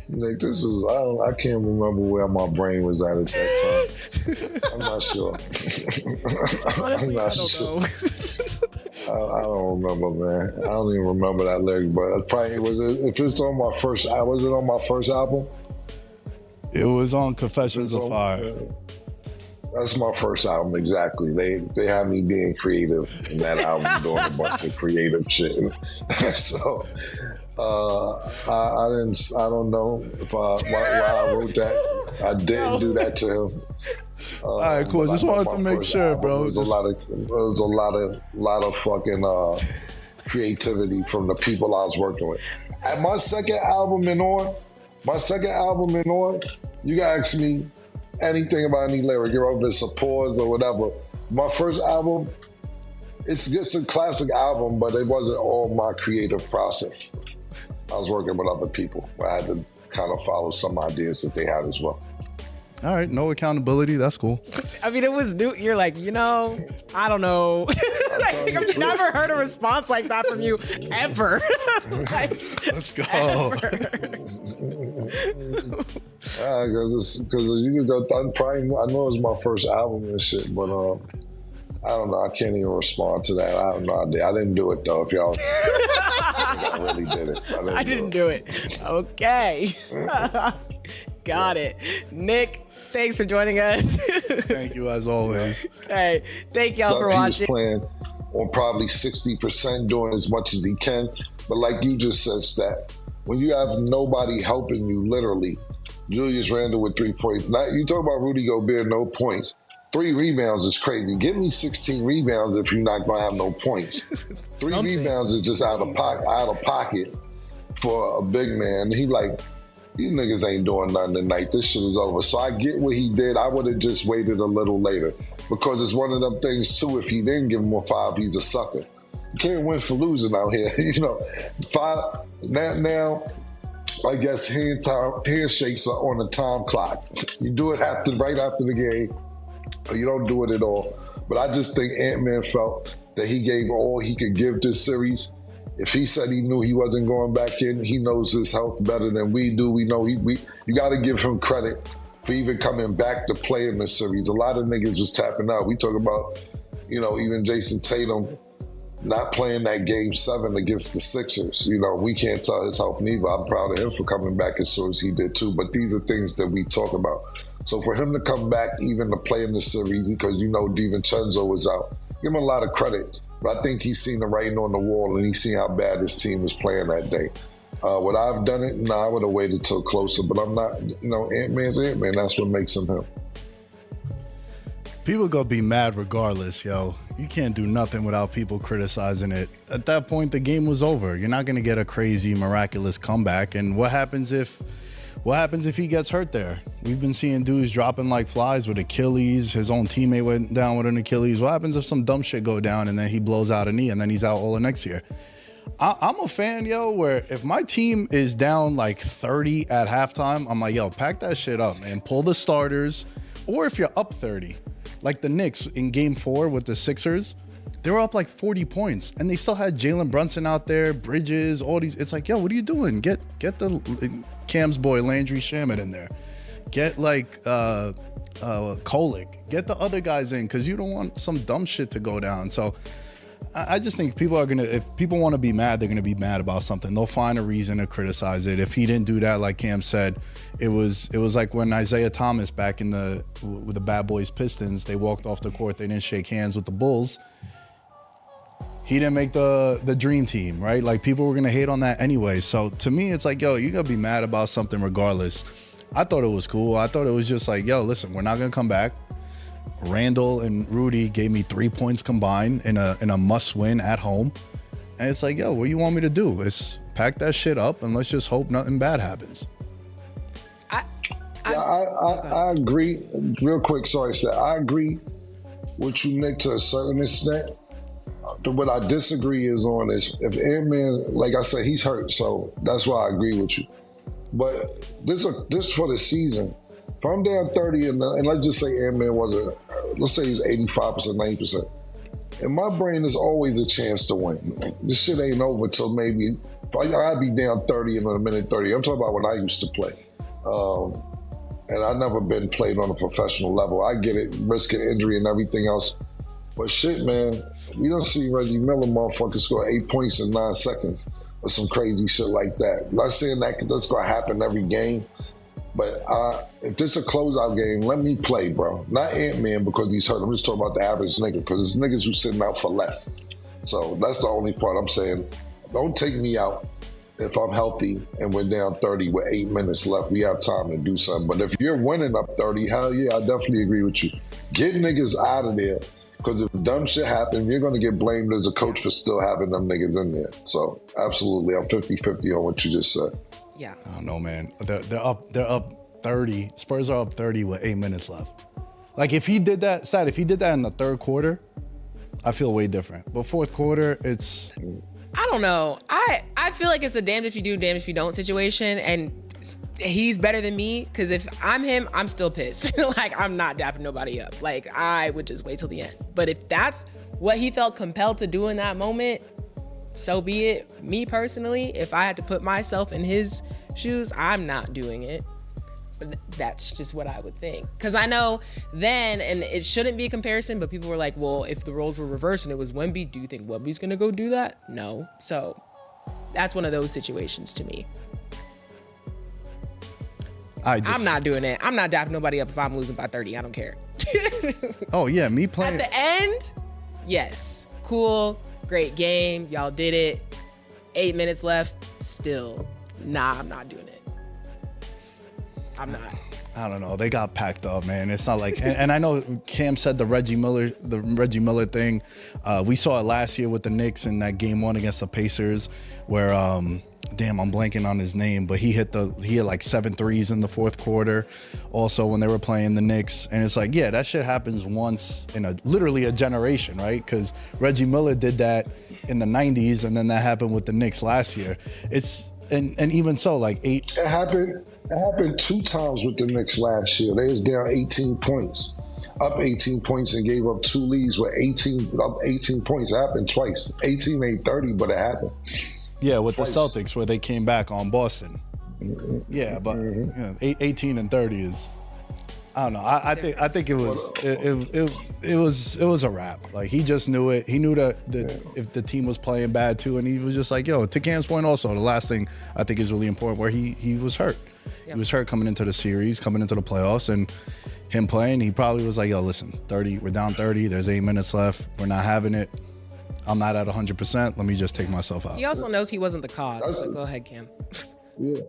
Like this was, I can't remember where my brain was at that time. I'm not sure. Honestly, I don't sure. know. I don't remember, man. I don't even remember that lyric, but it probably was. If it's on my first, was it on my first album? It was on Confessions of Fire. That's my first album, exactly. They had me being creative in that album, doing a bunch of creative shit. So I don't know if why I wrote that. I didn't do that to him. All right, cool. Just wanted to make sure, bro. There was a lot of fucking creativity from the people I was working with. At my second album and on, you can ask me anything about any lyric, if it's a pause or whatever. My first album, it's just a classic album, but it wasn't all my creative process. I was working with other people. I had to kind of follow some ideas that they had as well. All right, no accountability. That's cool. I mean, it was new. You're like, I don't know. Like, I've never heard a response like that from you ever. Like, let's go. Because you could go. I know it was my first album and shit, but I don't know. I can't even respond to that. I have no idea. I didn't do it though. If y'all, I really did it. I didn't do it. Okay. Got it. Nick, thanks for joining us. Thank you as always. Okay. Thank y'all for watching. He's playing on probably 60%, doing as much as he can. But like you just said, Stat, when you have nobody helping you, literally, Julius Randle with 3 points. Now, you talk about Rudy Gobert, no points. 3 rebounds is crazy. Give me 16 rebounds if you're not going to have no points. 3 rebounds is just out of pocket for a big man. He like, these niggas ain't doing nothing tonight. This shit is over. So I get what he did. I would have just waited a little later because it's one of them things, too. If he didn't give him a 5, he's a sucker. You can't win for losing out here. 5, now I guess handshakes are on the time clock. You do it right after the game, or you don't do it at all. But I just think Ant-Man felt that he gave all he could give this series. If he said he knew he wasn't going back in, he knows his health better than we do. We know you got to give him credit for even coming back to play in this series. A lot of niggas was tapping out. We talk about, even Jason Tatum not playing that game 7 against the Sixers. We can't tell his health neither. I'm proud of him for coming back as soon as he did too. But these are things that we talk about. So for him to come back even to play in the series, because DiVincenzo was out, give him a lot of credit. But I think he's seen the writing on the wall and he's seen how bad his team was playing that day. Would I have done it? No, I would have waited till closer. But I'm not, Ant-Man's Ant-Man. That's what makes him him. People gonna be mad regardless, yo. You can't do nothing without people criticizing it. At that point, the game was over. You're not gonna get a crazy, miraculous comeback. And what happens if he gets hurt there? We've been seeing dudes dropping like flies with Achilles. His own teammate went down with an Achilles. What happens if some dumb shit go down and then he blows out a knee and then he's out all of next year? I'm a fan, yo, where if my team is down like 30 at halftime, I'm like, yo, pack that shit up, man. Pull the starters. Or if you're up 30, like the Knicks in game 4 with the Sixers, they were up like 40 points and they still had Jalen Brunson out there, Bridges, all these. It's like, yo, what are you doing? Get the Cam's boy Landry Shamet in there. Get like Kolick. Get the other guys in because you don't want some dumb shit to go down. So I just think people are gonna, if people want to be mad, they're gonna be mad about something. They'll find a reason to criticize it. If he didn't do that, like Cam said, it was like when Isaiah Thomas back with the Bad Boys Pistons, they walked off the court, they didn't shake hands with the Bulls. He didn't make the dream team, right? Like people were gonna hate on that anyway. So to me, it's like, yo, you gotta be mad about something regardless. I thought it was cool. I thought it was just like, yo, listen, we're not gonna come back. Randall and Rudy gave me 3 points combined in a must-win at home. And it's like, yo, what you want me to do? Is pack that shit up and let's just hope nothing bad happens. I agree. Real quick, sorry, Seth. I agree with you, Nick, to a certain extent. What I disagree is if Ant-Man, like I said, he's hurt, so that's why I agree with you. But this for the season. If I'm down 30 and let's just say Ant-Man wasn't, let's say he was 85%, 90%. in my brain, there's always a chance to win. This shit ain't over till maybe, I'd be down 30 in a minute 30. I'm talking about when I used to play. And I've never been played on a professional level. I get it, risk of injury and everything else. But shit, man, we don't see Reggie Miller motherfucker score 8 points in 9 seconds or some crazy shit like that. I'm not saying that that's going to happen every game. But if this is a closeout game, let me play, bro. Not Ant-Man because he's hurt. I'm just talking about the average nigga because there's niggas who sitting out for less. So that's the only part I'm saying. Don't take me out if I'm healthy and we're down 30 with 8 minutes left. We have time to do something. But if you're winning up 30, hell yeah, I definitely agree with you. Get niggas out of there because if dumb shit happens, you're going to get blamed as a coach for still having them niggas in there. So absolutely, I'm 50-50 on what you just said. Yeah. I don't know, man. They're up 30. Spurs are up 30 with 8 minutes left. Like if he did that, if he did that in the third quarter, I feel way different. But fourth quarter, it's... I don't know. I feel like it's a damned if you do, damned if you don't situation. And he's better than me because if I'm him, I'm still pissed. Like, I'm not dapping nobody up. Like, I would just wait till the end. But if that's what he felt compelled to do in that moment, so be it. Me personally, if I had to put myself in his shoes, I'm not doing it. But that's just what I would think. Because I know then, and it shouldn't be a comparison, but people were like, well, if the roles were reversed and it was Wemby, do you think Wemby's going to go do that? No. So that's one of those situations to me. I'm not doing it. I'm not dapping nobody up if I'm losing by 30. I don't care. Oh, yeah, me playing. At the end, yes. Cool. Great game. Y'all did it. 8 minutes left. Still, nah, I'm not doing it. I'm not. I don't know. They got packed up, man. It's not like, and I know Cam said the Reggie Miller thing. We saw it last year with the Knicks in that game 1 against the Pacers, where damn, I'm blanking on his name, but he hit like 7 threes in the fourth quarter. Also, when they were playing the Knicks, and it's like, yeah, that shit happens once in literally a generation, right? Because Reggie Miller did that in the '90s, and then that happened with the Knicks last year. And even so, like It happened 2 times with the Knicks last year. They was down 18 points, up 18 points, and gave up 2 leads with 18 points. It happened twice. 18 ain't 30, but it happened. Yeah, with twice. The Celtics where they came back on Boston. Yeah, but 18 and 30 is, I don't know. I think it was a wrap. Like he just knew it. He knew that if the team was playing bad too, and he was just like, yo. To Cam's point, also the last thing I think is really important, where he was hurt. He was hurt coming into the series, coming into the playoffs, and him playing. He probably was like, yo, listen, 30. We're down 30. There's 8 minutes left. We're not having it. I'm not at 100%. Let me just take myself out. He also knows he wasn't the cause. So go ahead, Cam. Yeah.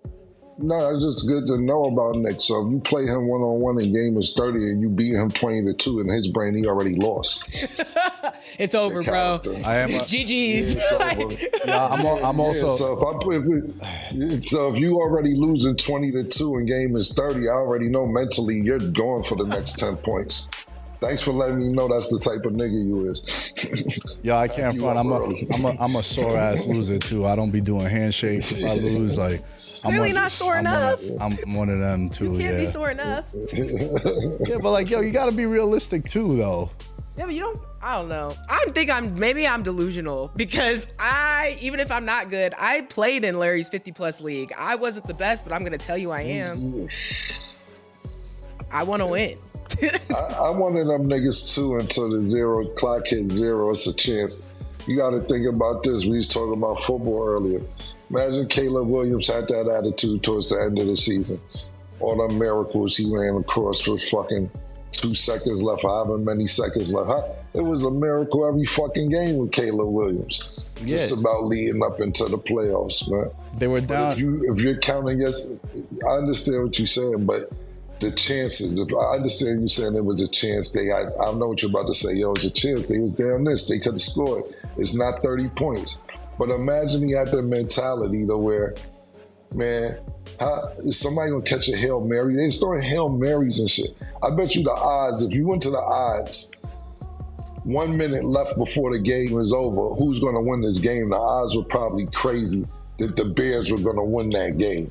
No, it's just good to know about Nick. So if you play him one-on-one and game is 30 and you beat him 20-2, in his brain, he already lost. It's over, bro. I am GG's. I'm also. So if you already losing 20-2 and game is 30, I already know mentally you're going for the next 10 points. Thanks for letting me know that's the type of nigga you is. Yeah, I can't front. I'm a sore ass loser too. I don't be doing handshakes if I lose. Like Clearly not sore enough. I'm one of them too. You can't be sore enough. Yeah, but like, yo, you gotta be realistic too, though. Yeah, but you don't. I don't know. Maybe I'm delusional because even if I'm not good, I played in Larry's 50+ league. I wasn't the best, but I'm gonna tell you I am. I want to win. I'm one of them niggas too until the clock hits 0. It's a chance. You got to think about this. We was talking about football earlier. Imagine Caleb Williams had that attitude towards the end of the season. All them miracles he ran across for fucking 2 seconds left, however many seconds left. It was a miracle every fucking game with Caleb Williams. Yeah. Just about leading up into the playoffs, man. They were down. If you're counting against, I understand what you're saying, but the chances, if I understand you saying it was a chance, I know what you're about to say, yo, it was a chance. They was down this, they could have scored. It's not 30 points. But imagine he had that mentality to where, man, is somebody gonna catch a Hail Mary? They throwing Hail Marys and shit. I bet you the odds, if you went to the odds, 1 minute left before the game was over, who's gonna win this game? The odds were probably crazy that the Bears were gonna win that game.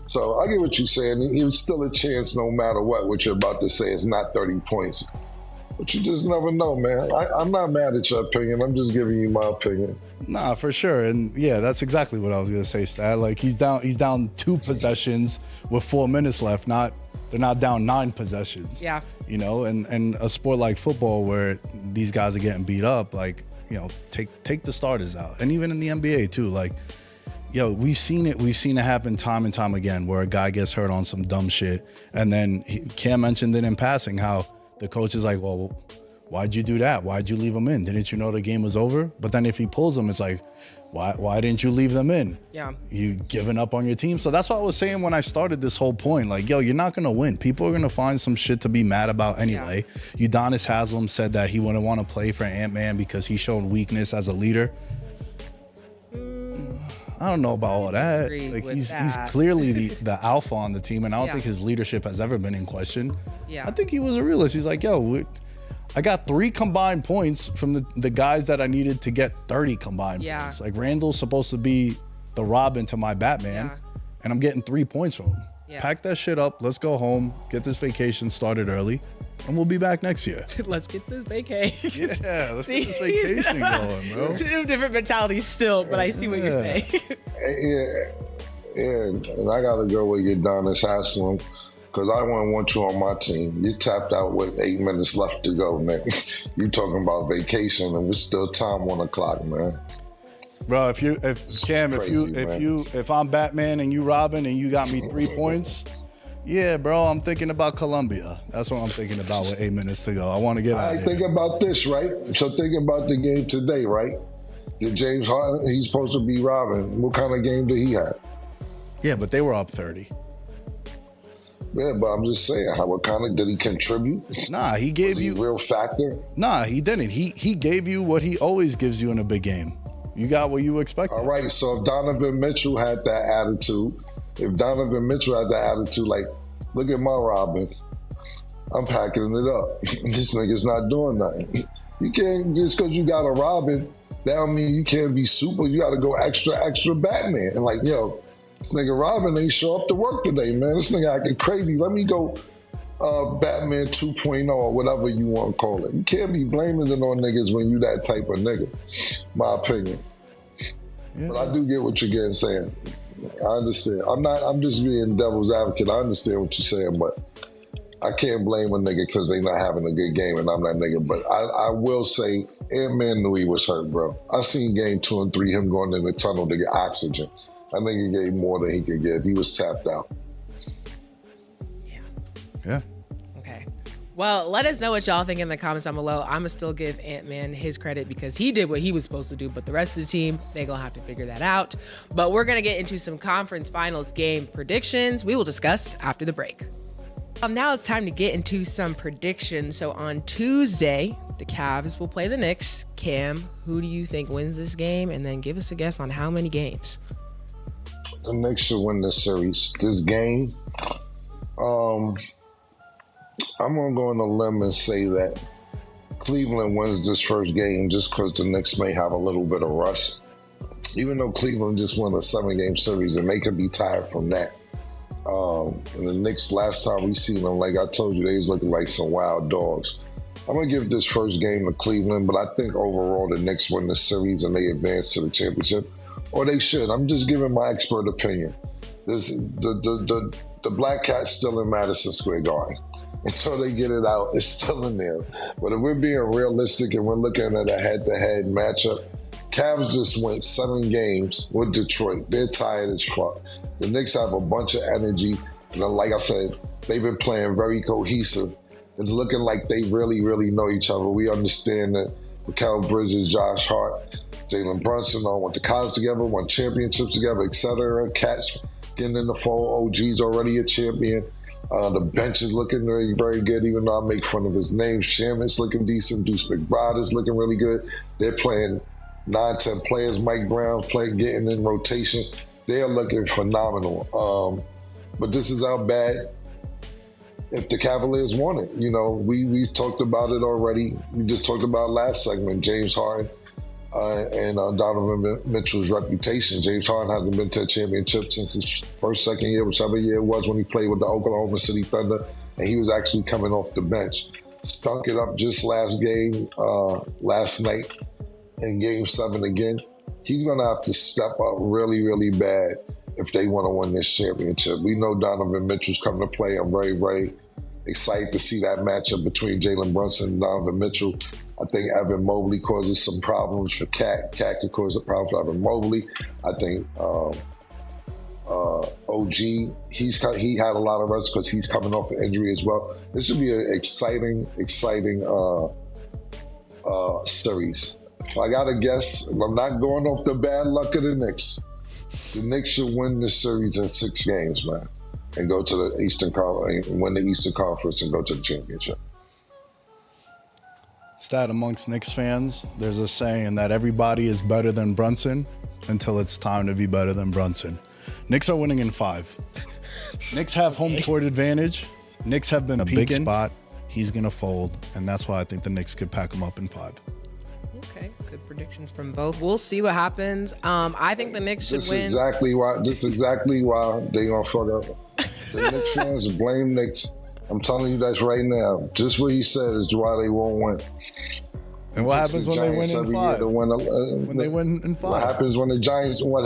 So I get what you're saying. It was still a chance no matter what you're about to say. It's not 30 points. But you just never know, man. I'm not mad at your opinion. I'm just giving you my opinion. Nah, for sure. And yeah, that's exactly what I was gonna say, Stat. Like he's down 2 possessions with 4 minutes left. They're not down 9 possessions. Yeah. You know, and a sport like football where these guys are getting beat up, like, you know, take the starters out. And even in the NBA too, like, yo, we've seen it happen time and time again where a guy gets hurt on some dumb shit. And then Cam mentioned it in passing how the coach is like, well, why'd you do that? Why'd you leave him in? Didn't you know the game was over? But then if he pulls them, it's like, why didn't you leave them in? Yeah. You giving up on your team. So that's what I was saying when I started this whole point. Like, yo, you're not going to win. People are going to find some shit to be mad about anyway. Yeah. Udonis Haslem said that he wouldn't want to play for Ant-Man because he showed weakness as a leader. I don't know about all that. Like he's clearly the alpha on the team, and I don't think his leadership has ever been in question. Yeah. I think he was a realist. He's like, yo, I got 3 combined points from the guys that I needed to get 30 combined points. Like Randall's supposed to be the Robin to my Batman, and I'm getting 3 points from him. Yeah. Pack that shit up. Let's go home. Get this vacation started early, and we'll be back next year. Let's get this vacation. Yeah, let's get this vacation going, bro. 2 different mentalities still, but I see what you're saying. Yeah, and I gotta go with Udonis Haslem because I wouldn't want you on my team. You tapped out with 8 minutes left to go, man. You talking about vacation, and it's still time on the clock, man. Bro, if I'm Batman and you Robin and you got me 3 points, yeah, bro, I'm thinking about Columbia. That's what I'm thinking about with 8 minutes to go. I want to get out of here. Think about this, right? So think about the game today, right? Did James Harden, he's supposed to be Robin. What kind of game did he have? Yeah, but they were up 30. Yeah, but I'm just saying, what kind of, did he contribute? Nah, he gave you a real factor. Nah, he didn't. He gave you what he always gives you in a big game. You got what you expected. All right, so if Donovan Mitchell had that attitude, like, look at my Robin, I'm packing it up. This nigga's not doing nothing. You can't, just because you got a Robin, that don't mean you can't be super. You got to go extra Batman. And like, yo, this nigga Robin ain't show up to work today, man. This nigga acting crazy. Let me go Batman 2.0 or whatever you want to call it. You can't be blaming it on niggas when you that type of nigga, my opinion. Yeah. But I do get what you're saying. I understand. I'm just being devil's advocate. I understand what you're saying, but I can't blame a nigga because they not having a good game and I'm that nigga. But I will say Ant-Man knew he was hurt, bro. I seen game 2 and 3, him going in the tunnel to get oxygen. I think he gave more than he could give. He was tapped out. Yeah. Okay. Well, let us know what y'all think in the comments down below. I'm going to still give Ant-Man his credit because he did what he was supposed to do, but the rest of the team, they going to have to figure that out. But we're going to get into some conference finals game predictions. We will discuss after the break. Now it's time to get into some predictions. So on Tuesday, the Cavs will play the Knicks. Cam, who do you think wins this game? And then give us a guess on how many games. The Knicks should win this series. This game, I'm going to go on a limb and say that Cleveland wins this first game just because the Knicks may have a little bit of rust. Even though Cleveland just won a 7-game series and they could be tired from that. And the Knicks, last time we seen them, like I told you, they was looking like some wild dogs. I'm going to give this first game to Cleveland, but I think overall the Knicks win the series and they advance to the championship. Or they should. I'm just giving my expert opinion. The Black Cat's still in Madison Square Garden. Until they get it out, it's still in there. But if we're being realistic and we're looking at a head-to-head matchup, Cavs just went 7 games with Detroit. They're tired as fuck. The Knicks have a bunch of energy. And like I said, they've been playing very cohesive. It's looking like they really, really know each other. We understand that Mikal Bridges, Josh Hart, Jalen Brunson all went to college together, won championships together, etc. Cats getting in the fold. OG's already a champion. The bench is looking very, very good, even though I make fun of his name. Shaman's looking decent. Deuce McBride is looking really good. They're playing 9-10 players. Mike Brown's getting in rotation. They are looking phenomenal. But this is how bad if the Cavaliers want it. You know, we talked about it already. We just talked about last segment, James Harden and Donovan Mitchell's reputation. James Harden hasn't been to a championship since his second year, whichever year it was when he played with the Oklahoma City Thunder, and he was actually coming off the bench. stunk it up just last night in Game 7 again. He's going to have to step up really, really bad if they want to win this championship. We know Donovan Mitchell's coming to play. I'm very, very excited to see that matchup between Jalen Brunson and Donovan Mitchell. I think Evan Mobley causes some problems for Cat. Cat could cause a problem for Evan Mobley. I think OG, he had a lot of rest because he's coming off an injury as well. This should be an exciting series. If I gotta guess, I'm not going off the bad luck of the Knicks. The Knicks should win this series in 6 games, man, and go to the Eastern Conference, win the Eastern Conference, and go to the championship. Stat amongst Knicks fans, there's a saying that everybody is better than Brunson until it's time to be better than Brunson. Knicks are winning in 5. Knicks have home court advantage. Knicks have been a big spot. He's gonna fold, and that's why I think the Knicks could pack him up in 5. Okay, good predictions from both. We'll see what happens. I think the Knicks should win. This is exactly why they gonna fuck up. The Knicks fans blame Knicks. I'm telling you that right now. Just what he said is why they won't win. And what happens when they win in 5? When they win in 5? What happens when the Giants win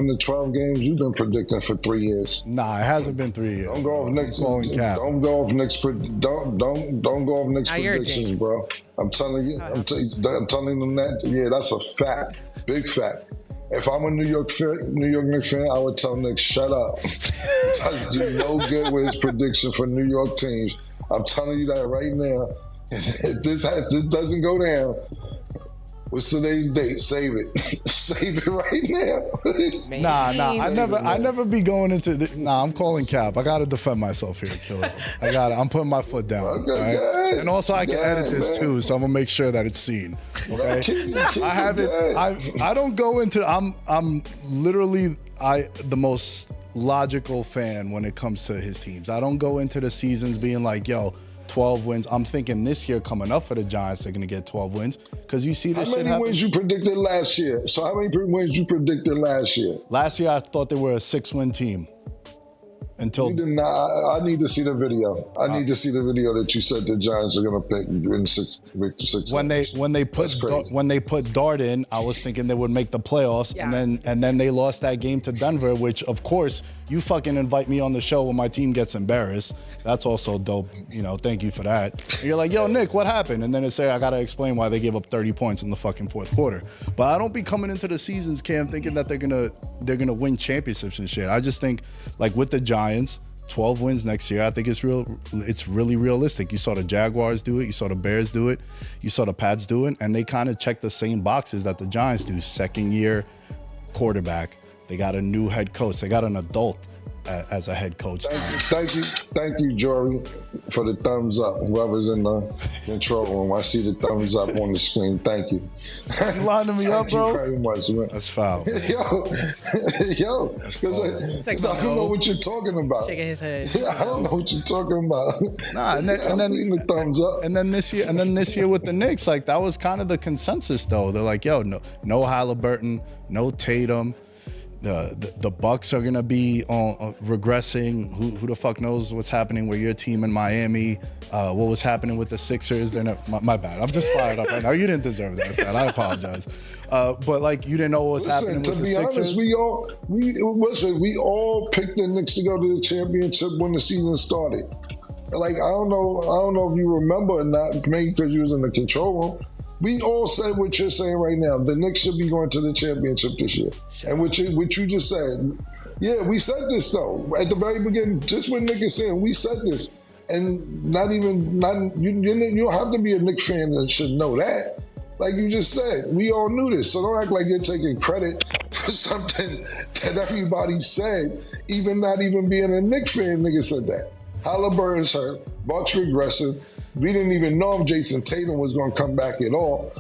the 12 games you've been predicting for 3 years? Nah, it hasn't been 3 years. Don't go off Knicks. Don't go off Knicks. Don't go off Knicks predictions, bro. I'm telling you. I'm telling them that. Yeah, that's a fact. Big fact. If I'm a New York Knicks fan, I would tell Nick, shut up. I do no good with his prediction for New York teams. I'm telling you that right now. If this doesn't go down, what's today's date? Save it. Save it right now. Nah. I never be going into I'm calling cap. I gotta defend myself here, Killer. I'm putting my foot down. Okay, right? And also I can edit this too, so I'm gonna make sure that it's seen. Okay. I don't go into I'm literally the most logical fan when it comes to his teams. I don't go into the seasons being like, yo, 12 wins. I'm thinking this year coming up for the Giants, they're going to get 12 wins because you see this shit happen. How many wins you predicted last year? So how many wins you predicted last year? Last year, I thought they were a 6-win team. Until you did not. I need to see the video. I need to see the video that you said the Giants are going to pick win 6 when they put Dart in, I was thinking they would make the playoffs, and then they lost that game to Denver, which of course you fucking invite me on the show when my team gets embarrassed. That's also dope. Thank you for that. And you're like, yo, Nick, what happened? And then it's I gotta explain why they gave up 30 points in the fucking 4th quarter. But I don't be coming into the seasons, Cam, thinking that they're gonna win championships and shit. I just think like with the Giants, 12 wins next year, I think it's really realistic. You saw the Jaguars do it, you saw the Bears do it, you saw the Pats do it, and they kind of check the same boxes that the Giants do. 2nd year quarterback, they got a new head coach, they got an adult as a head coach. Thank you, Jory, for the thumbs up. Whoever's in the control room, I see the thumbs up on the screen. Thank you. You lining me up, bro? Thank you very much, man. That's foul. Yo, because I don't know what you're talking about. Shaking his head. I don't know what you're talking about. Nah, and then seen the thumbs up. And then this year with the Knicks, like that was kind of the consensus though. They're like, yo, no Halliburton, no Tatum. The Bucks are gonna be regressing. Who the fuck knows what's happening with your team in Miami? What was happening with the Sixers? They're not, my bad. I'm just fired up right now. You didn't deserve that. I apologize. But like you didn't know what was happening with the Sixers. To be honest, we all picked the Knicks to go to the championship when the season started. Like I don't know if you remember or not, maybe because you was in the control room. We all said what you're saying right now. The Knicks should be going to the championship this year. And what you just said, yeah, we said this though at the very beginning. Just when Nick is saying, we said this, and you don't have to be a Knicks fan that should know that. Like you just said, we all knew this. So don't act like you're taking credit for something that everybody said, even not even being a Knicks fan. Nigga said that. Halliburton's hurt. Bucks regressing. We didn't even know if Jason Tatum was going to come back at all.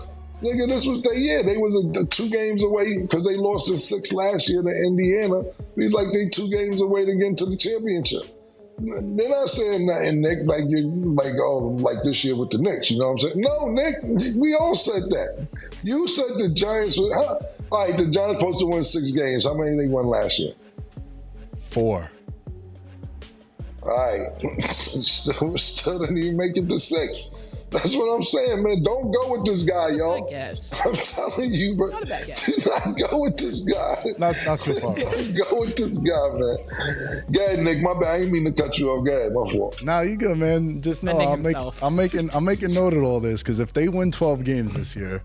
Nigga, this was their year. They was 2 games away because they lost in 6 last year to Indiana. It was like they 2 games away to get into the championship. They're not saying nothing, Nick, like this year with the Knicks. You know what I'm saying? No, Nick, we all said that. You said the Giants all right, the Giants supposed to win 6 games. How many they won last year? 4. All right. still didn't even make it to 6. That's what I'm saying, man. Don't go with this guy, y'all. I guess. I'm telling you, bro. Not a bad guess. Do not go with this guy. Not too far. Don't go with this guy, man. Go ahead, Nick. My bad. I didn't mean to cut you off. Go ahead. My fault. Nah, you good, man. Just know I'm making note of all this because if they win 12 games this year,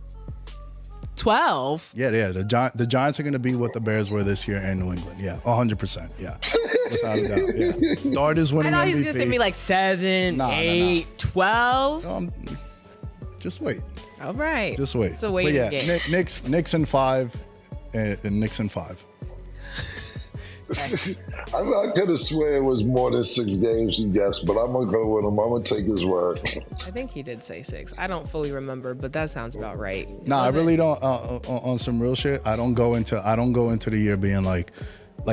12. yeah, the Giants are going to be what the Bears were this year in New England. Yeah, 100%. Yeah, without a doubt. Yeah, Dart is winning I thought MVP. he was gonna say me like 7, 8, 12. Just wait. All right. Just wait. It's a waiting game. Knicks in 5, and Knicks in 5. I could have swear it was more than 6 games he guessed, but I'm gonna go with him. I'm gonna take his word. I think he did say 6. I don't fully remember, but that sounds about right. Nah, I really don't. On some real shit, I don't go into the year being like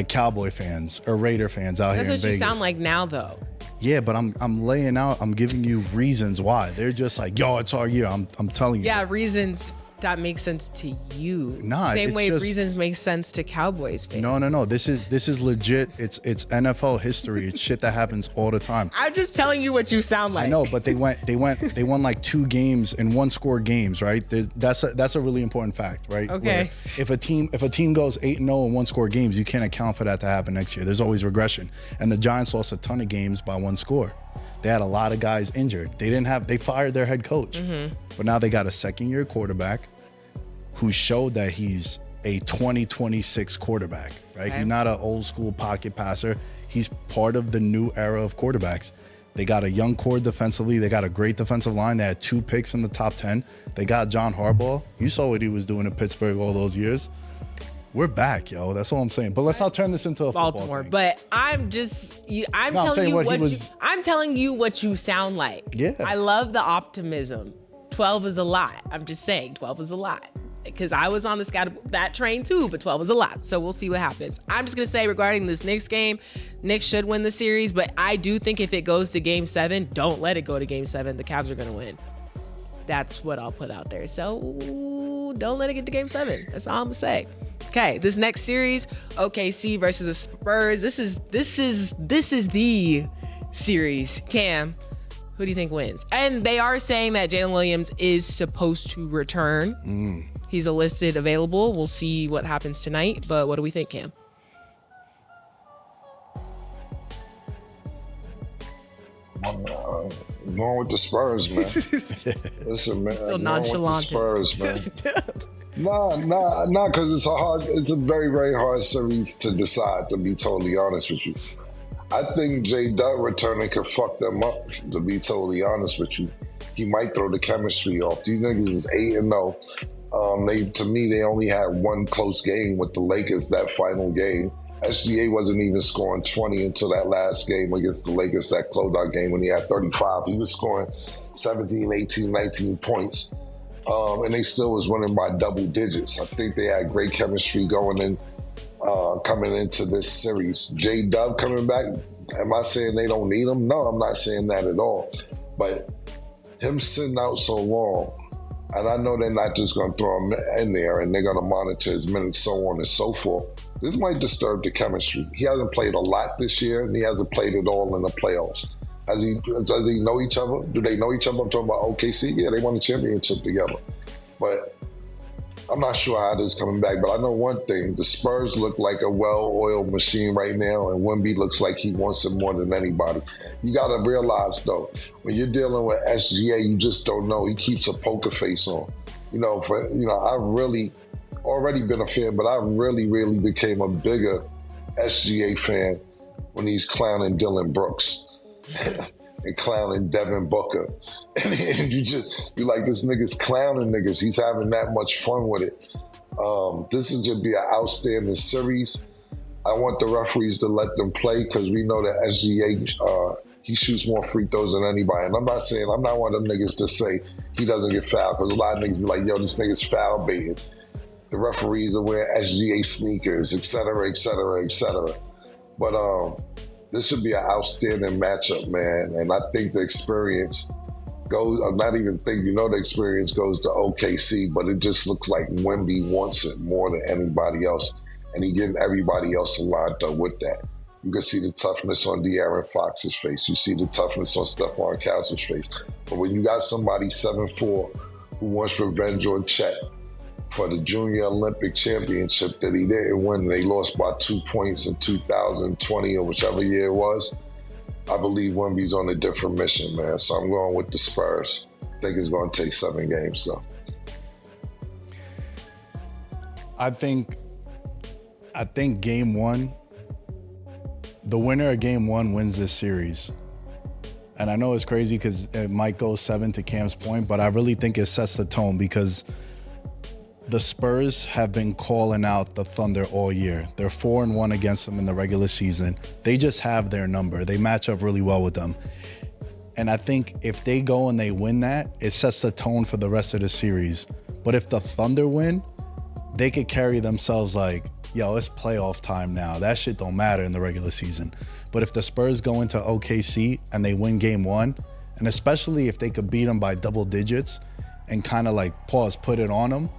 Cowboy fans or Raider fans out That's here in what you Vegas. sound like now, though. Yeah, but I'm laying out. I'm giving you reasons why. They're just like, yo, it's our year. I'm telling you. Yeah, reasons that make sense to you. Nah, Same it's way just- reasons make sense to Cowboys fans. No. This is legit. It's NFL history. It's shit that happens all the time. I'm just telling you what you sound like. I know, but they won like 2 games in 1-score games, right? That's a really important fact, right? Okay. Where if a team goes 8-0 in 1-score games, you can't account for that to happen next year. There's always regression. And the Giants lost a ton of games by 1 score. They had a lot of guys injured. They fired their head coach. But now they got a second-year quarterback who showed that he's a 2026 quarterback, right? Okay. He's not an old school pocket passer. He's part of the new era of quarterbacks. They got a young core defensively. They got a great defensive line. They had 2 picks in the top 10. They got John Harbaugh. You saw what he was doing in Pittsburgh all those years. We're back, yo. That's all I'm saying. But let's not turn this into a football Baltimore. thing. But I'm telling you what you sound like. Yeah. I love the optimism. 12 is a lot. I'm just saying 12 is a lot. Because I was on that train too, but 12 is a lot. So we'll see what happens. I'm just going to say regarding this Knicks game, Knicks should win the series, but I do think if it goes to game 7, don't let it go to game 7. The Cavs are going to win. That's what I'll put out there. So don't let it get to game 7. That's all I'm going to say. Okay, this next series, OKC versus the Spurs. This is the series. Cam, who do you think wins? And they are saying that Jaylen Williams is supposed to return. He's listed available. We'll see what happens tonight. But what do we think, Cam? Going with the Spurs, man. Listen, man. Still going nonchalant. with the Spurs, man. Nah, because it's a very, very hard series to decide, to be totally honest with you. I think J Dub returning could fuck them up, to be totally honest with you. He might throw the chemistry off. These niggas is 8-0. To me, they only had 1 close game with the Lakers, that final game. SGA wasn't even scoring 20 until that last game against the Lakers, that closeout game when he had 35. He was scoring 17, 18, 19 points. And they still was winning by double digits. I think they had great chemistry coming into this series. J Dub coming back, am I saying they don't need him? No, I'm not saying that at all. But him sitting out so long, and I know they're not just going to throw him in there and they're going to monitor his minutes, so on and so forth. This might disturb the chemistry. He hasn't played a lot this year, and he hasn't played it all in the playoffs. Does he know each other? Do they know each other? I'm talking about OKC. Yeah, they won a championship together. But I'm not sure how this is coming back. But I know one thing. The Spurs look like a well-oiled machine right now, and Wemby looks like he wants it more than anybody. You got to realize, though, when you're dealing with SGA, you just don't know. He keeps a poker face on. I've really already been a fan, but I really, really became a bigger SGA fan when he's clowning Dylan Brooks. And clowning Devin Booker. And you're like, this nigga's clowning niggas. He's having that much fun with it. This is just be an outstanding series. I want the referees to let them play because we know that SGA, he shoots more free throws than anybody. And I'm not one of them niggas to say he doesn't get fouled, because a lot of niggas be like, yo, this nigga's foul baiting. The referees are wearing SGA sneakers, et cetera, et cetera, et cetera. But this should be an outstanding matchup, man. And I think the experience goes, the experience goes to OKC, but it just looks like Wemby wants it more than anybody else. And he getting everybody else lined up with that. You can see the toughness on De'Aaron Fox's face. You see the toughness on Stephon Castle's face. But when you got somebody 7'4" who wants revenge on Chet for the Junior Olympic Championship that he didn't win, they lost by 2 points in 2020 or whichever year it was, I believe Wemby's on a different mission, man. So I'm going with the Spurs. I think it's going to take 7 games, though. I think game one, the winner of game one wins this series. And I know it's crazy because it might go 7 to Cam's point, but I really think it sets the tone because the Spurs have been calling out the Thunder all year. They're 4-1 against them in the regular season. They just have their number. They match up really well with them. And I think if they go and they win that, it sets the tone for the rest of the series. But if the Thunder win, they could carry themselves like, yo, it's playoff time now. That shit don't matter in the regular season. But if the Spurs go into OKC and they win game one, and especially if they could beat them by double digits and kind of like put it on them,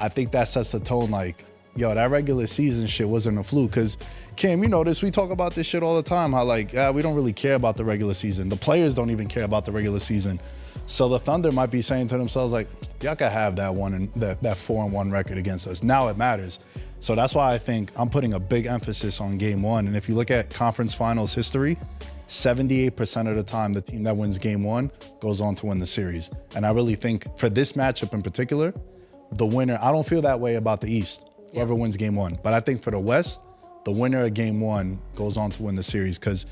I think that sets the tone like, yo, that regular season shit wasn't a fluke. Because, Cam, you know this, we talk about this shit all the time, how like, we don't really care about the regular season. The players don't even care about the regular season. So the Thunder might be saying to themselves like, y'all can have that one and that 4-1 record against us. Now it matters. So that's why I think I'm putting a big emphasis on game one. And if you look at conference finals history, 78% of the time, the team that wins game one goes on to win the series. And I really think for this matchup in particular, the winner, I don't feel that way about the East, whoever wins game one. But I think for the West, the winner of game one goes on to win the series because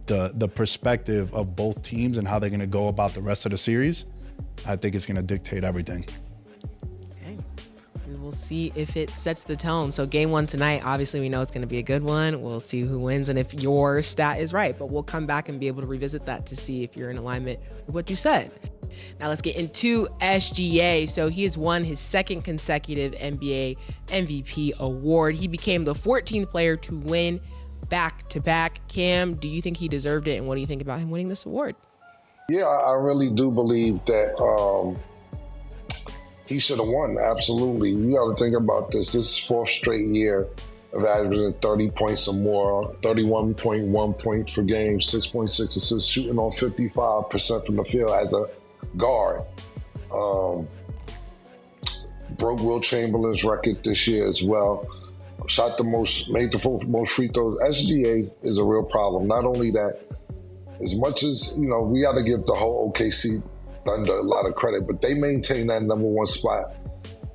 the perspective of both teams and how they're going to go about the rest of the series, I think it's going to dictate everything. Okay. We will see if it sets the tone. So game one tonight, obviously we know it's going to be a good one. We'll see who wins and if your stat is right. But we'll come back and be able to revisit that to see if you're in alignment with what you said. Now let's get into SGA. So he has won his second consecutive NBA MVP award. He became the 14th player to win back-to-back. Cam, do you think he deserved it? And what do you think about him winning this award? Yeah, I really do believe that he should have won. Absolutely. You got to think about this. This is fourth straight year of averaging 30 points or more, 31.1 points per game, 6.6 assists, shooting on 55% from the field as a guard. Broke Will Chamberlain's record this year as well. Shot the most, made the most free throws. SGA is a real problem. Not only that, as much as, you know, we got to give the whole OKC Thunder a lot of credit, but they maintained that number one spot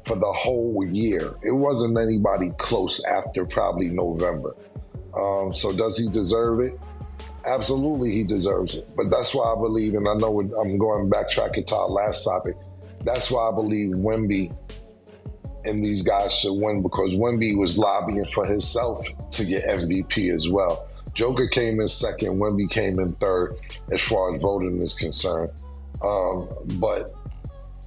for the whole year. It wasn't anybody close after probably November. So does he deserve it? Absolutely, he deserves it. But that's why I believe, and I know I'm going backtracking to our last topic, that's why I believe Wemby and these guys should win, because Wemby was lobbying for himself to get MVP as well. Joker came in second, Wemby came in third as far as voting is concerned. But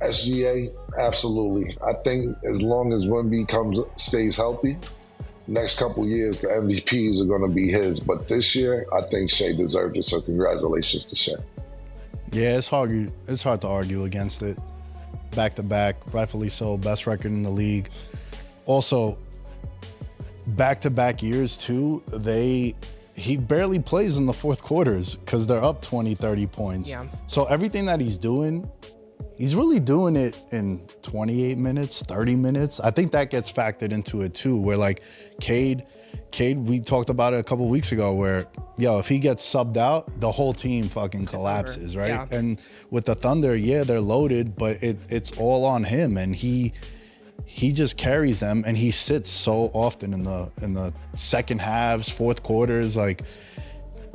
SGA, absolutely. I think as long as Wemby stays healthy, next couple years, the MVPs are going to be his. But this year, I think Shea deserved it, so congratulations to Shea. Yeah, it's hard to argue against it. Back-to-back, rightfully so, best record in the league. Also, back-to-back years, too, he barely plays in the fourth quarters because they're up 20, 30 points. Yeah. So everything that he's doing, he's really doing it in 28 minutes, 30 minutes. I think that gets factored into it too, where like Cade, we talked about it a couple weeks ago where, if he gets subbed out, the whole team fucking collapses, right? Yeah. And with the Thunder, yeah, they're loaded, but it's all on him, and he just carries them, and he sits so often in the second halves, fourth quarters,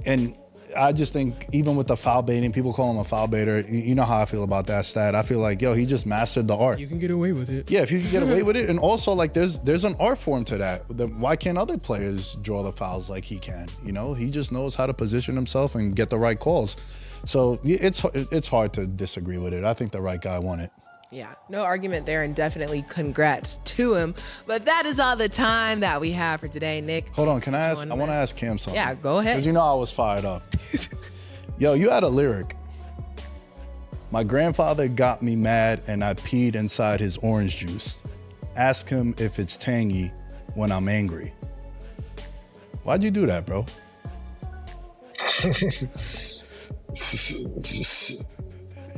and I just think even with the foul baiting, people call him a foul baiter. You know how I feel about that stat. I feel like, he just mastered the art. you can get away with it. Yeah, if you can get away with it. And also, like, there's an art form to that. Why can't other players draw the fouls like he can? He just knows how to position himself and get the right calls. So it's hard to disagree with it. I think the right guy won it. Yeah, no argument there, and definitely congrats to him. But that is all the time that we have for today, Nick. Hold on, can I ask? I want to ask Cam something. Yeah, go ahead. Because I was fired up. Yo, you had a lyric. My grandfather got me mad and I peed inside his orange juice. Ask him if it's tangy when I'm angry. Why'd you do that, bro?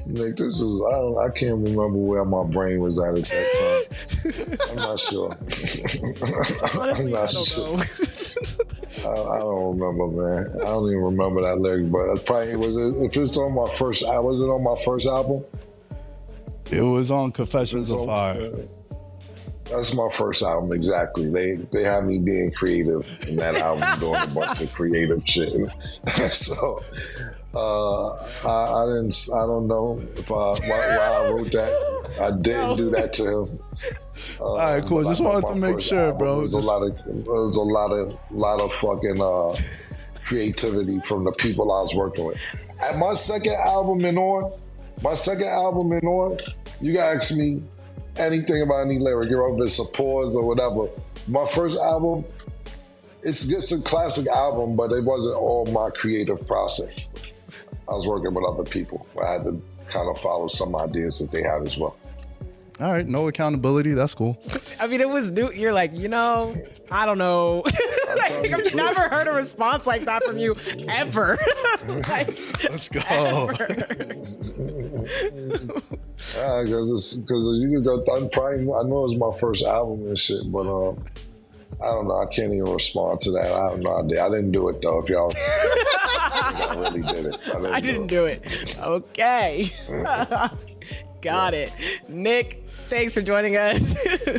Nick, this was, I can't remember where my brain was at that time. I'm not sure. I'm not sure. I don't remember, man. I don't even remember that lyric, but it probably if it's on my first, was it on my first album? It was on Confessions of Fire. That's my first album, exactly. They had me being creative in that album, doing a bunch of creative shit. So I don't know if why I wrote that. I didn't do that to him. All right, cool. Just wanted to make sure, bro. There was a lot of fucking creativity from the people I was working with. At my second album and on, you can ask me anything about any lyric, if it's a pause or whatever. My first album, it's a classic album, but it wasn't all my creative process. I was working with other people. I had to kind of follow some ideas that they had as well. All right, no accountability. That's cool. I mean, it was new. You're like, I don't know. Like, I've never heard a response like that from you ever. Like, let's go. Because you can go. I know it was my first album and shit, but I don't know. I can't even respond to that. I have no idea. I didn't do it though. If y'all, I really did it. I didn't do it. Okay. Got it. Nick, thanks for joining us.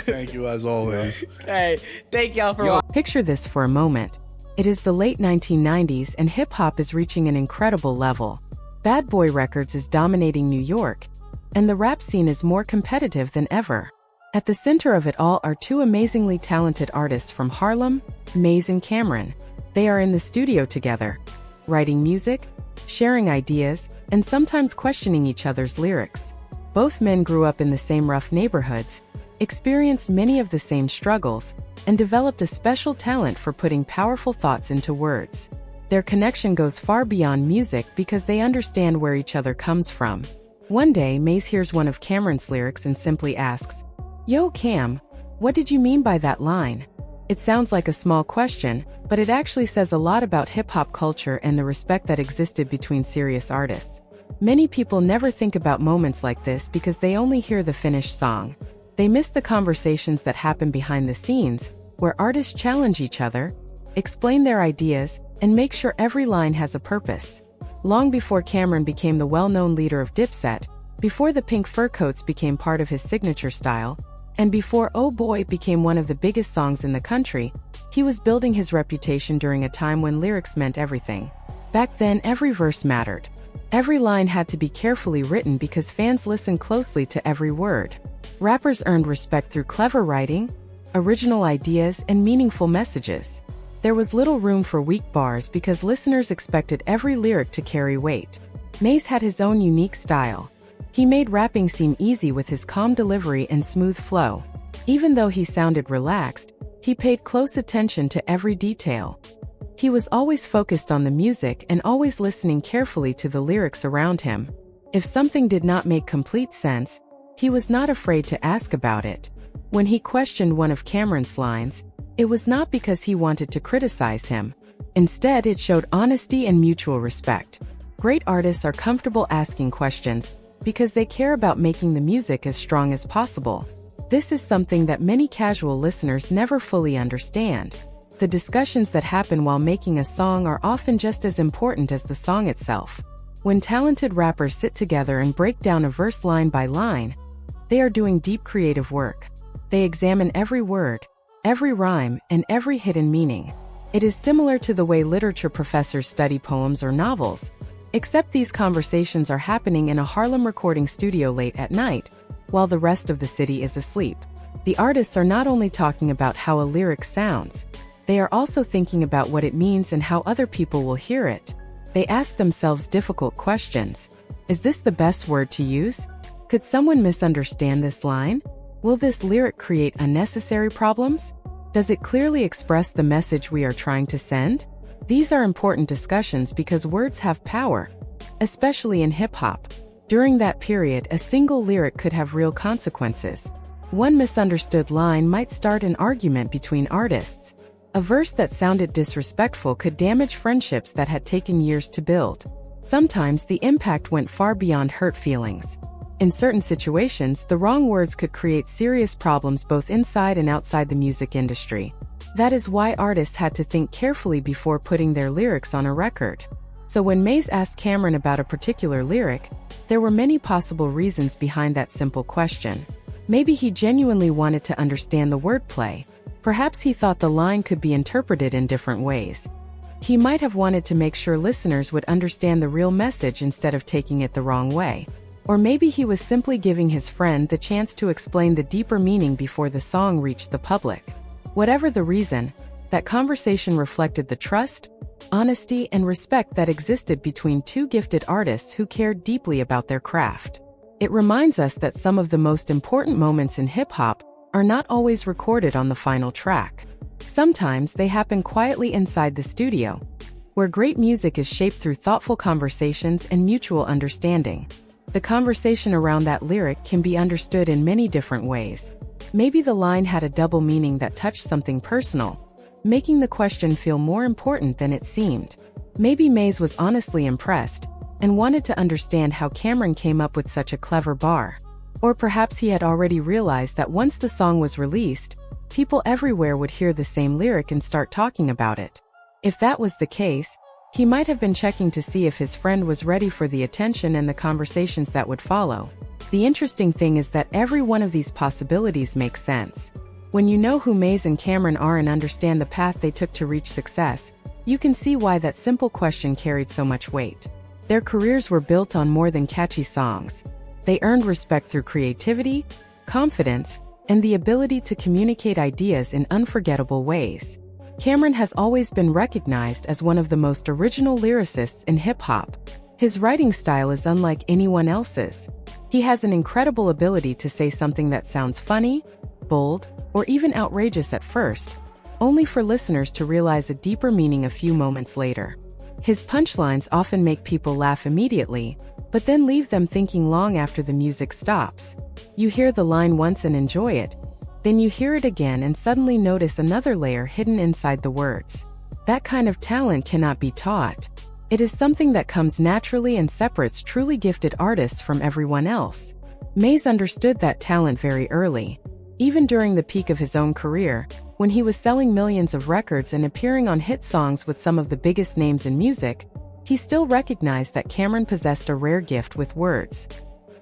Thank you as always. Okay. Thank y'all for watching. Picture this for a moment. It is the late 1990s and hip-hop is reaching an incredible level. Bad Boy Records is dominating New York, and the rap scene is more competitive than ever. At the center of it all are two amazingly talented artists from Harlem, Maze and Cameron. They are in the studio together, writing music, sharing ideas, and sometimes questioning each other's lyrics. Both men grew up in the same rough neighborhoods, experienced many of the same struggles, and developed a special talent for putting powerful thoughts into words. Their connection goes far beyond music because they understand where each other comes from. One day, Maze hears one of Cameron's lyrics and simply asks, "Yo, Cam, what did you mean by that line?" It sounds like a small question, but it actually says a lot about hip-hop culture and the respect that existed between serious artists. Many people never think about moments like this because they only hear the finished song. They miss the conversations that happen behind the scenes, where artists challenge each other, explain their ideas, and make sure every line has a purpose. Long before Cameron became the well-known leader of Dipset, before the pink fur coats became part of his signature style, and before Oh Boy became one of the biggest songs in the country, he was building his reputation during a time when lyrics meant everything. Back then, every verse mattered. Every line had to be carefully written because fans listened closely to every word. Rappers earned respect through clever writing, original ideas, and meaningful messages. There was little room for weak bars because listeners expected every lyric to carry weight. Maze had his own unique style. He made rapping seem easy with his calm delivery and smooth flow. Even though he sounded relaxed, he paid close attention to every detail. He was always focused on the music and always listening carefully to the lyrics around him. If something did not make complete sense, he was not afraid to ask about it. When he questioned one of Cameron's lines, it was not because he wanted to criticize him. Instead, it showed honesty and mutual respect. Great artists are comfortable asking questions because they care about making the music as strong as possible. This is something that many casual listeners never fully understand. The discussions that happen while making a song are often just as important as the song itself. When talented rappers sit together and break down a verse line by line, they are doing deep creative work. They examine every word, every rhyme, and every hidden meaning. It is similar to the way literature professors study poems or novels, except these conversations are happening in a Harlem recording studio late at night, while the rest of the city is asleep. The artists are not only talking about how a lyric sounds, they are also thinking about what it means and how other people will hear it. They ask themselves difficult questions. Is this the best word to use? Could someone misunderstand this line? Will this lyric create unnecessary problems? Does it clearly express the message we are trying to send? These are important discussions because words have power, especially in hip-hop. During that period, a single lyric could have real consequences. One misunderstood line might start an argument between artists. A verse that sounded disrespectful could damage friendships that had taken years to build. Sometimes the impact went far beyond hurt feelings. In certain situations, the wrong words could create serious problems both inside and outside the music industry. That is why artists had to think carefully before putting their lyrics on a record. So when Maze asked Cameron about a particular lyric, there were many possible reasons behind that simple question. Maybe he genuinely wanted to understand the wordplay. Perhaps he thought the line could be interpreted in different ways. He might have wanted to make sure listeners would understand the real message instead of taking it the wrong way. Or maybe he was simply giving his friend the chance to explain the deeper meaning before the song reached the public. Whatever the reason, that conversation reflected the trust, honesty, and respect that existed between two gifted artists who cared deeply about their craft. It reminds us that some of the most important moments in hip-hop are not always recorded on the final track. Sometimes they happen quietly inside the studio, where great music is shaped through thoughtful conversations and mutual understanding. The conversation around that lyric can be understood in many different ways. Maybe the line had a double meaning that touched something personal, making the question feel more important than it seemed. Maybe Maze was honestly impressed and wanted to understand how Cameron came up with such a clever bar. Or perhaps he had already realized that once the song was released, people everywhere would hear the same lyric and start talking about it. If that was the case, he might have been checking to see if his friend was ready for the attention and the conversations that would follow. The interesting thing is that every one of these possibilities makes sense. When you know who Maze and Cameron are and understand the path they took to reach success, you can see why that simple question carried so much weight. Their careers were built on more than catchy songs. They earned respect through creativity, confidence, and the ability to communicate ideas in unforgettable ways. Cameron has always been recognized as one of the most original lyricists in hip-hop. His writing style is unlike anyone else's. He has an incredible ability to say something that sounds funny, bold, or even outrageous at first, only for listeners to realize a deeper meaning a few moments later. His punchlines often make people laugh immediately, but then leave them thinking long after the music stops. You hear the line once and enjoy it, then you hear it again and suddenly notice another layer hidden inside the words. That kind of talent cannot be taught. It is something that comes naturally and separates truly gifted artists from everyone else. Maze understood that talent very early. Even during the peak of his own career, when he was selling millions of records and appearing on hit songs with some of the biggest names in music, he still recognized that Cameron possessed a rare gift with words.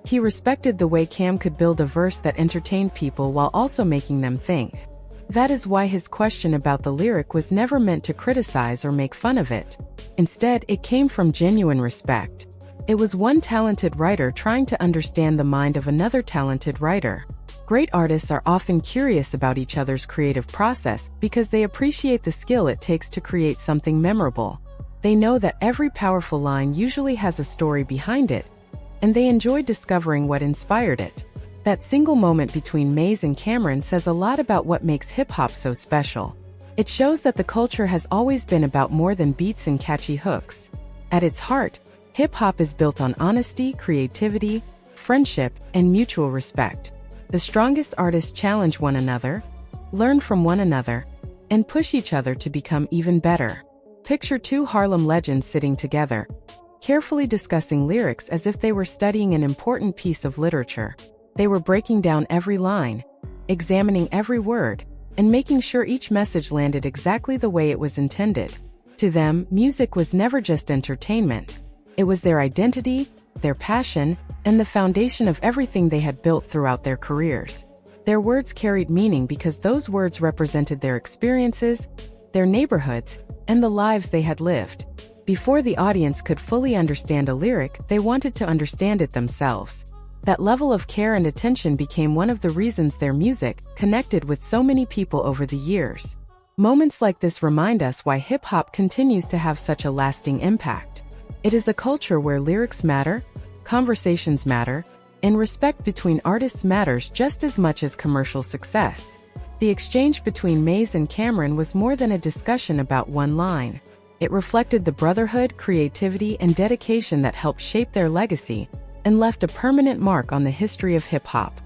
He respected the way Cam could build a verse that entertained people while also making them think. That is why his question about the lyric was never meant to criticize or make fun of it. Instead, it came from genuine respect. It was one talented writer trying to understand the mind of another talented writer. Great artists are often curious about each other's creative process because they appreciate the skill it takes to create something memorable. They know that every powerful line usually has a story behind it, and they enjoy discovering what inspired it. That single moment between Maze and Cameron says a lot about what makes hip-hop so special. It shows that the culture has always been about more than beats and catchy hooks. At its heart, hip-hop is built on honesty, creativity, friendship, and mutual respect. The strongest artists challenge one another, learn from one another, and push each other to become even better. Picture two Harlem legends sitting together, carefully discussing lyrics as if they were studying an important piece of literature. They were breaking down every line, examining every word, and making sure each message landed exactly the way it was intended. To them, music was never just entertainment. It was their identity, their passion, and the foundation of everything they had built throughout their careers. Their words carried meaning because those words represented their experiences, their neighborhoods, and the lives they had lived. Before the audience could fully understand a lyric, they wanted to understand it themselves. That level of care and attention became one of the reasons their music connected with so many people over the years. Moments like this remind us why hip-hop continues to have such a lasting impact. It is a culture where lyrics matter, conversations matter, and respect between artists matters just as much as commercial success. The exchange between Maze and Cameron was more than a discussion about one line. It reflected the brotherhood, creativity, and dedication that helped shape their legacy and left a permanent mark on the history of hip-hop.